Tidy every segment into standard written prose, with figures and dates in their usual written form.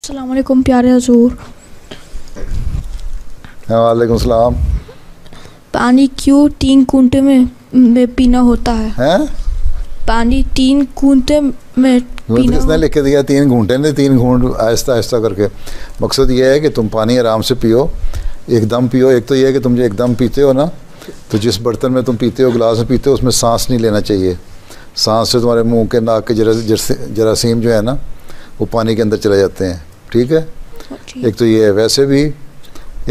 अस्सलाम वालेकुम प्यारे हजूर। वालेकुम सलाम। पानी क्यों 3 घंटे में पीना होता है? हैं? पानी 3 घंटे में पीना किसने लिख के दिया 3 घंटे ने? 3 घूंट आहिस्ता आहिस्ता करके। मकसद ये है कि तुम पानी आराम से पियो, एकदम पियो। एक तो ये है कि तुम जो एकदम पीते हो ना, तो जिस बर्तन में तुम पीते हो, गिलास में पीते हो, उसमें सांस नहीं लेना चाहिए। सांस से तुम्हारे मुंह के नाक के जरासीम जो है ना, वो पानी के अंदर चले जाते हैं। ठीक है? एक तो ये है। वैसे भी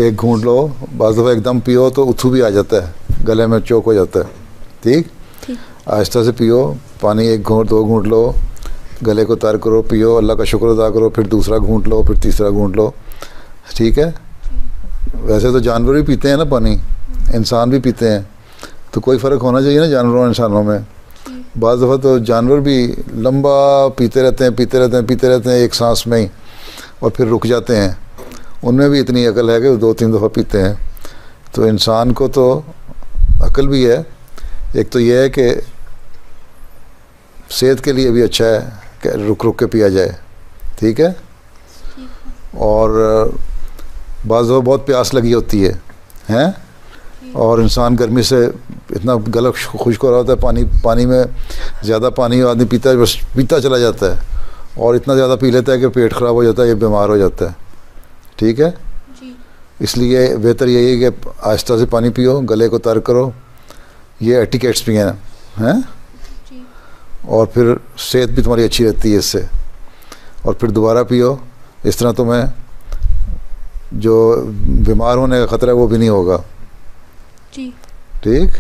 एक घूंट लो, बाज़ दफ़ा एकदम पियो तो उथू भी आ जाता है, गले में चोक हो जाता है। ठीक? आहिस्ता से पियो पानी, 1 घूंट 2 घूंट लो, गले को तर करो, पियो, अल्लाह का शुक्र अदा करो, फिर दूसरा घूंट लो, फिर तीसरा घूंट लो। ठीक है? वैसे तो जानवर भी पीते हैं ना पानी, इंसान भी पीते हैं, तो कोई फ़र्क होना चाहिए ना जानवरों और इंसानों में। बाज़ दफ़ा तो जानवर भी लंबा पीते रहते हैं एक सांस में ही, और फिर रुक जाते हैं। उनमें भी इतनी अकल है कि वो 2-3 दफ़ा पीते हैं। तो इंसान को तो अकल भी है। एक तो ये है कि सेहत के लिए भी अच्छा है कि रुक रुक के पिया जाए। ठीक है? और बाज़ दफ़ा बहुत प्यास लगी होती है, हैं? और इंसान गर्मी से इतना गला खुश्क हो रहा होता है, पानी में ज़्यादा पानी आदमी पीता है, बस पीता चला जाता है, और इतना ज़्यादा पी लेता है कि पेट ख़राब हो जाता है, ये बीमार हो जाता है। ठीक है? इसलिए बेहतर यही है कि आहिस्ता से पानी पियो, गले को तर करो, ये एटिकेट्स भी हैं, और फिर सेहत भी तुम्हारी अच्छी रहती है इससे। और फिर दोबारा पियो, इस तरह तुम्हें जो बीमार होने का ख़तरा है वो भी नहीं होगा। ठीक?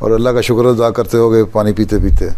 और अल्लाह का शुक्र अदा करते होगे पानी पीते पीते।